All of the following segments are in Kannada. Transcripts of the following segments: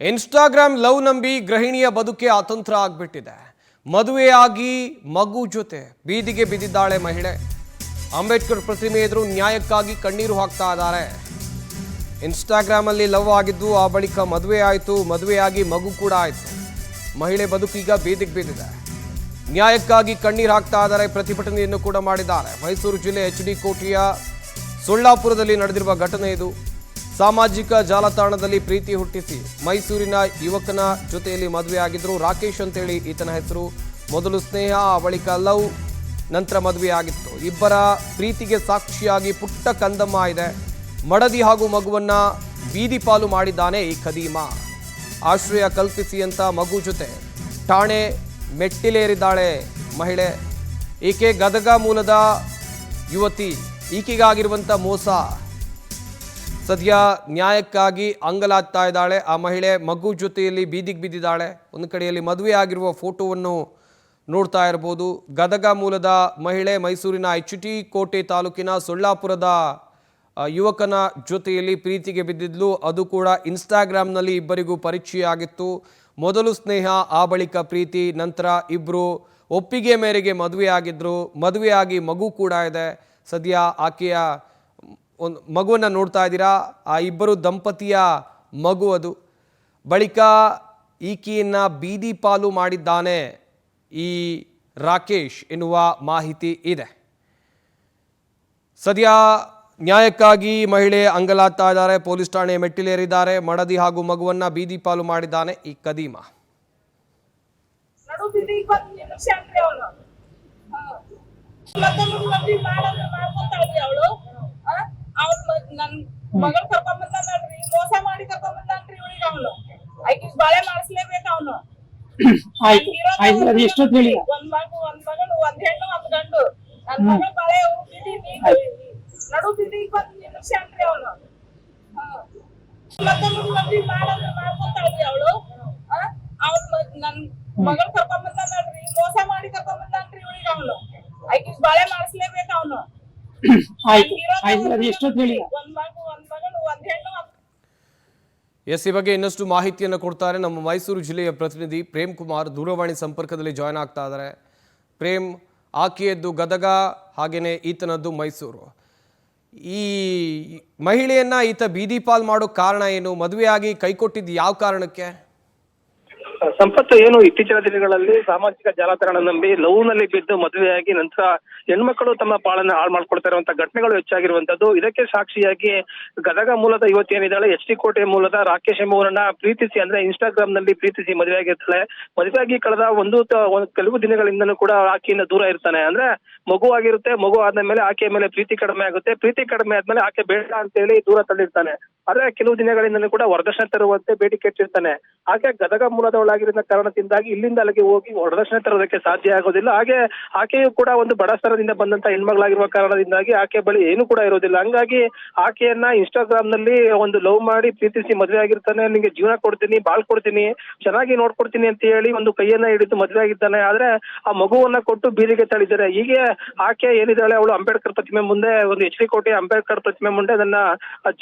ಇನ್ಸ್ಟಾಗ್ರಾಮ್ ಲವ್ ನಂಬಿ ಗೃಹಿಣಿಯ ಬದುಕೆ ಅತಂತ್ರ ಆಗ್ಬಿಟ್ಟಿದೆ. ಮದುವೆಯಾಗಿ ಮಗು ಜೊತೆ ಬೀದಿಗೆ ಬಿದ್ದಿದ್ದಾಳೆ ಮಹಿಳೆ. ಅಂಬೇಡ್ಕರ್ ಪ್ರತಿಮೆ ಎದುರು ನ್ಯಾಯಕ್ಕಾಗಿ ಕಣ್ಣೀರು ಹಾಕ್ತಾ ಇದ್ದಾರೆ. ಇನ್ಸ್ಟಾಗ್ರಾಮ್ ಅಲ್ಲಿ ಲವ್ ಆಗಿದ್ದು, ಆ ಬಳಿಕ ಮದುವೆ ಆಯಿತು, ಮದುವೆಯಾಗಿ ಮಗು ಕೂಡ ಆಯಿತು. ಮಹಿಳೆ ಬದುಕೀಗ ಬೀದಿಗೆ ಬಿದ್ದಿದೆ. ನ್ಯಾಯಕ್ಕಾಗಿ ಕಣ್ಣೀರು ಹಾಕ್ತಾ ಇದ್ದಾರೆ. ಪ್ರತಿಭಟನೆಯನ್ನು ಕೂಡ ಮಾಡಿದ್ದಾರೆ. ಮೈಸೂರು ಜಿಲ್ಲೆ HD ಕೋಟೆಯ ಸೊಳ್ಳಾಪುರದಲ್ಲಿ ನಡೆದಿರುವ ಘಟನೆ ಇದು. ಸಾಮಾಜಿಕ ಜಾಲತಾಣದಲ್ಲಿ ಪ್ರೀತಿ ಹುಟ್ಟಿಸಿ ಮೈಸೂರಿನ ಯುವಕನ ಜೊತೆಯಲ್ಲಿ ಮದುವೆ ಆಗಿದ್ರು. ರಾಕೇಶ್ ಅಂತೇಳಿ ಈತನ ಹೆಸರು. ಮೊದಲು ಸ್ನೇಹ, ಆ ಬಳಿಕ ಲವ್, ನಂತರ ಮದುವೆ ಆಗಿತ್ತು. ಇಬ್ಬರ ಪ್ರೀತಿಗೆ ಸಾಕ್ಷಿಯಾಗಿ ಪುಟ್ಟ ಕಂದಮ್ಮ ಇದೆ. ಮಡದಿ ಹಾಗೂ ಮಗುವನ್ನ ಬೀದಿ ಪಾಲು ಮಾಡಿದ್ದಾನೆ ಈ ಖದೀಮ. ಆಶ್ರಯ ಕಲ್ಪಿಸಿ ಅಂತ ಮಗು ಜೊತೆ ಠಾಣೆ ಮೆಟ್ಟಿಲೇರಿದ್ದಾಳೆ ಮಹಿಳೆ. ಈಕೆ ಗದಗ ಮೂಲದ ಯುವತಿ. ಈಕೆಗಾಗಿರುವಂಥ ಮೋಸ. ಸದ್ಯ ನ್ಯಾಯಕ್ಕಾಗಿ ಅಂಗಲಾಗ್ತಾ ಇದ್ದಾಳೆ ಆ ಮಹಿಳೆ. ಮಗು ಜೊತೆಯಲ್ಲಿ ಬೀದಿಗೆ ಬಿದ್ದಿದ್ದಾಳೆ. ಒಂದು ಕಡೆಯಲ್ಲಿ ಮದುವೆ ಆಗಿರುವ ಫೋಟೋವನ್ನು ನೋಡ್ತಾ ಇರ್ಬೋದು. ಗದಗ ಮೂಲದ ಮಹಿಳೆ ಮೈಸೂರಿನ HD ಕೋಟೆ ತಾಲೂಕಿನ ಸೊಳ್ಳಾಪುರದ ಯುವಕನ ಜೊತೆಯಲ್ಲಿ ಪ್ರೀತಿಗೆ ಬಿದ್ದಿದ್ಲು. ಅದು ಕೂಡ ಇನ್ಸ್ಟಾಗ್ರಾಮ್ನಲ್ಲಿ ಇಬ್ಬರಿಗೂ ಪರಿಚಯ ಆಗಿತ್ತು. ಮೊದಲು ಸ್ನೇಹ, ಆ ಬಳಿಕ ಪ್ರೀತಿ, ನಂತರ ಇಬ್ಬರು ಒಪ್ಪಿಗೆ ಮೇರೆಗೆ ಮದುವೆ ಆಗಿದ್ರು. ಮದುವೆಯಾಗಿ ಮಗು ಕೂಡ ಇದೆ. ಸದ್ಯ ಆಕೆಯ ಒಂದು ಮಗುವನ್ನು ನೋಡ್ತಾ ಇದ್ದೀರಾ. ಆ ಇಬ್ಬರು ದಂಪತಿಯ ಮಗು ಅದು. ಬಳಿಕ ಈಕೆಯನ್ನು ಬೀದಿ ಪಾಲು ಮಾಡಿದ್ದಾನೆ ಈ ರಾಕೇಶ್ ಎನ್ನುವ ಮಾಹಿತಿ ಇದೆ. ಸದ್ಯ ನ್ಯಾಯಕ್ಕಾಗಿ ಮಹಿಳೆ ಅಂಗಲಾಗ್ತಾ ಇದ್ದಾರೆ. ಪೊಲೀಸ್ ಠಾಣೆ ಮೆಟ್ಟಿಲೇರಿದ್ದಾರೆ. ಮಡದಿ ಹಾಗೂ ಮಗುವನ್ನ ಬೀದಿ ಪಾಲು ಮಾಡಿದ್ದಾನೆ ಈ ಖದೀಮ. ಮಗಳು ಕರ್ಕೊಂಡ್ ಬಂದ್ರಿ, ಮೋಸ ಮಾಡಿ ಕರ್ಕೊಂಡ್ ಬಂದ್ರಿ. ಇವಳಿಗೆ ಅವನು ಆಯ್ಕೆ ಬಾಳೆ ಮಾಡಿಸ್ಲೇಬೇಕು. ಅವನು ಒಂದ್ ಮಗು, ಒಂದ್ ಮಗಳು, ಒಂದ್ ಹೆಣ್ಣು, ಒಂದ್ ಗಂಡು. ನನ್ ಮಗಳು ಬಾಳೆ ನಡು ಬಿದ್ದಿಗೆ ಬಂದ್ ನಿಲ್ಸ್ಯಾನ್ರಿ ಅವನು. ಮಾಡ್ಕೊಂತಾಳ್ರಿ ಅವಳು. ಅವ್ನ ನನ್ ಮಗಳು ಕರ್ಕೊಂಡ್ ಬಂದ್ರಿ, ಮೋಸ ಮಾಡಿ ಕರ್ಕೊಂಡ್ ಬಂದ್ರಿ. ಇವಳಿಗೆ ಅವನು ಆಯ್ಕೆ ಬಾಳೆ ಮಾಡಿಸ್ಲೇಬೇಕು. ಅವನು ಎಸ್, ಈ ಬಗ್ಗೆ ಇನ್ನಷ್ಟು ಮಾಹಿತಿಯನ್ನು ಕೊಡ್ತಾರೆ ನಮ್ಮ ಮೈಸೂರು ಜಿಲ್ಲೆಯ ಪ್ರತಿನಿಧಿ ಪ್ರೇಮ್ ಕುಮಾರ್. ದೂರವಾಣಿ ಸಂಪರ್ಕದಲ್ಲಿ ಜಾಯ್ನ್ ಆಗ್ತಾ ಇದ್ದಾರೆ. ಪ್ರೇಮ್, ಆಕೆಯದ್ದು ಗದಗ, ಹಾಗೇನೆ ಈತನದ್ದು ಮೈಸೂರು. ಈ ಮಹಿಳೆಯನ್ನ ಈತ ಬೀದಿ ಪಾಲ್ ಮಾಡೋ ಕಾರಣ ಏನು? ಮದುವೆಯಾಗಿ ಕೈ ಕೊಟ್ಟಿದ್ದು ಯಾವ ಕಾರಣಕ್ಕೆ? ಸಂಪತ್ತು ಏನು ಇತ್ತೀಚಿನ ದಿನಗಳಲ್ಲಿ ಸಾಮಾಜಿಕ ಜಾಲತಾಣ ನಂಬಿ ಲವ್ ನಲ್ಲಿ ಬಿದ್ದು ಮದುವೆಯಾಗಿ ನಂತರ ಹೆಣ್ಮಕ್ಕಳು ತಮ್ಮ ಬಾಳನ್ನ ಹಾಳು ಮಾಡ್ಕೊಳ್ತಾ ಇರುವಂತಹ ಘಟನೆಗಳು ಹೆಚ್ಚಾಗಿರುವಂತದ್ದು. ಇದಕ್ಕೆ ಸಾಕ್ಷಿಯಾಗಿ ಗದಗ ಮೂಲದ ಯುವತಿ ಏನಿದ್ದಾಳೆ, HD ಕೋಟೆ ಮೂಲದ ರಾಕೇಶ್ ಎಂಬುವರನ್ನ ಪ್ರೀತಿಸಿ, ಅಂದ್ರೆ ಇನ್ಸ್ಟಾಗ್ರಾಮ್ ನಲ್ಲಿ ಪ್ರೀತಿಸಿ ಮದುವೆಯಾಗಿರ್ತಾಳೆ. ಮದುವೆಯಾಗಿ ಕಳೆದ ಕೆಲವು ದಿನಗಳಿಂದನೂ ಕೂಡ ಆಕೆಯಿಂದ ದೂರ ಇರ್ತಾನೆ. ಅಂದ್ರೆ ಮಗು ಆಗಿರುತ್ತೆ. ಮಗು ಆದ ಮೇಲೆ ಆಕೆಯ ಮೇಲೆ ಪ್ರೀತಿ ಕಡಿಮೆ ಆಗುತ್ತೆ. ಪ್ರೀತಿ ಕಡಿಮೆ ಆದ್ಮೇಲೆ ಆಕೆ ಬೇಡ ಅಂತ ಹೇಳಿ ದೂರ ತಳ್ಳಿರ್ತಾನೆ. ಆದ್ರೆ ಕೆಲವು ದಿನಗಳಿಂದಲೂ ಕೂಡ ವರದಕ್ಷಿಣೆ ತರುವಂತೆ ಬೇಡಿಕೆ ಇಟ್ಟಿರ್ತಾನೆ. ಆಕೆ ಗದಗ ಮೂಲದವಳಾಗಿರೋ ಕಾರಣದಿಂದಾಗಿ ಇಲ್ಲಿಂದ ಅಲ್ಲಿಗೆ ಹೋಗಿ ವರದಕ್ಷಿಣೆ ತರೋದಕ್ಕೆ ಸಾಧ್ಯ ಆಗೋದಿಲ್ಲ. ಹಾಗೆ ಆಕೆಯು ಕೂಡ ಒಂದು ಬಡ ಸ್ತರದಿಂದ ಬಂದಂತ ಹೆಣ್ಮಗಳಾಗಿರುವ ಕಾರಣದಿಂದಾಗಿ ಆಕೆ ಬಳಿ ಏನು ಕೂಡ ಇರೋದಿಲ್ಲ. ಹಂಗಾಗಿ ಆಕೆಯನ್ನ ಇನ್ಸ್ಟಾಗ್ರಾಮ್ ನಲ್ಲಿ ಒಂದು ಲವ್ ಮಾಡಿ ಪ್ರೀತಿಸಿ ಮದುವೆ ಆಗಿರ್ತಾನೆ. ನಿಂಗೆ ಜೀವನ ಕೊಡ್ತೀನಿ, ಬಾಳ್ ಕೊಡ್ತೀನಿ, ಚೆನ್ನಾಗಿ ನೋಡ್ಕೊಡ್ತೀನಿ ಅಂತ ಹೇಳಿ ಒಂದು ಕೈಯನ್ನ ಹಿಡಿದು ಮದುವೆ ಆಗಿದ್ದಾನೆ. ಆದ್ರೆ ಆ ಮಗುವನ್ನ ಕೊಟ್ಟು ಬೀದಿಗೆ ತಳ್ಳಿದ್ದಾರೆ. ಹೀಗೆ ಆಕೆ ಏನಿದ್ದಾಳೆ, ಅವಳು ಅಂಬೇಡ್ಕರ್ ಪ್ರತಿಮೆ ಮುಂದೆ, ಒಂದು HD ಕೋಟೆ ಅಂಬೇಡ್ಕರ್ ಪ್ರತಿಮೆ ಮುಂದೆ ನನ್ನ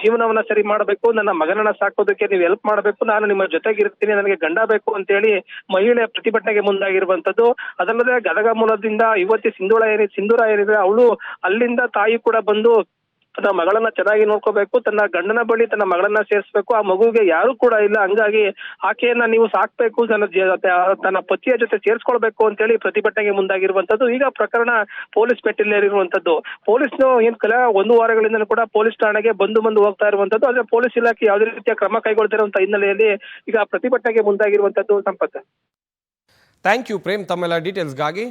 ಜೀವನವನ್ನ ಸರಿ ಮಾಡಬೇಕು, ನನ್ನ ಮಗನನ್ನ ಸಾಕೋದಕ್ಕೆ ನೀವು ಹೆಲ್ಪ್ ಮಾಡಬೇಕು, ನಾನು ನಿಮ್ಮ ಜೊತೆಗಿರ್ತೀನಿ, ನನಗೆ ಗಂಡ ಬೇಕು ಅಂತ ಹೇಳಿ ಮಹಿಳೆ ಪ್ರತಿಭಟನೆಗೆ ಮುಂದಾಗಿರುವಂತದ್ದು. ಅದಲ್ಲದೆ ಗದಗ ಮೂಲದಿಂದ ಯುವತಿ ಸಿಂಧೂರ ಏನಿದೆ, ಅವಳು ಅಲ್ಲಿಂದ ತಾಯಿ ಕೂಡ ಬಂದು ತನ್ನ ಮಗಳನ್ನ ಚೆನ್ನಾಗಿ ನೋಡ್ಕೋಬೇಕು, ತನ್ನ ಗಂಡನ ಬಳಿ ತನ್ನ ಮಗಳನ್ನ ಸೇರಿಸ್ಬೇಕು. ಆ ಮಗುವಿಗೆ ಯಾರು ಕೂಡ ಇಲ್ಲ. ಹಂಗಾಗಿ ಆಕೆಯನ್ನ ನೀವು ಸಾಕ್ಬೇಕು, ತನ್ನ ಪತಿಯ ಜೊತೆ ಸೇರಿಸ್ಕೊಳ್ಬೇಕು ಅಂತ ಹೇಳಿ ಪ್ರತಿಭಟನೆಗೆ ಮುಂದಾಗಿರುವಂತದ್ದು. ಈಗ ಪ್ರಕರಣ ಪೊಲೀಸ್ ಮೆಟ್ಟಿಲೇರಿರುವಂತದ್ದು. ಪೊಲೀಸ್ನು ಒಂದು ವಾರಗಳಿಂದ ಕೂಡ ಪೊಲೀಸ್ ಠಾಣೆಗೆ ಬಂದು ಹೋಗ್ತಾ ಇರುವಂತದ್ದು. ಆದ್ರೆ ಪೊಲೀಸ್ ಇಲಾಖೆ ಯಾವುದೇ ರೀತಿಯ ಕ್ರಮ ಕೈಗೊಳ್ತಿರುವಂತ ಹಿನ್ನೆಲೆಯಲ್ಲಿ ಈಗ ಪ್ರತಿಭಟನೆಗೆ ಮುಂದಾಗಿರುವಂತದ್ದು. ಸಂಪತ್, ಥ್ಯಾಂಕ್ ಯು ಪ್ರೇಮ್ ತಮ್ಮೆಲ್ಲ ಡೀಟೇಲ್ಸ್ಗಾಗಿ.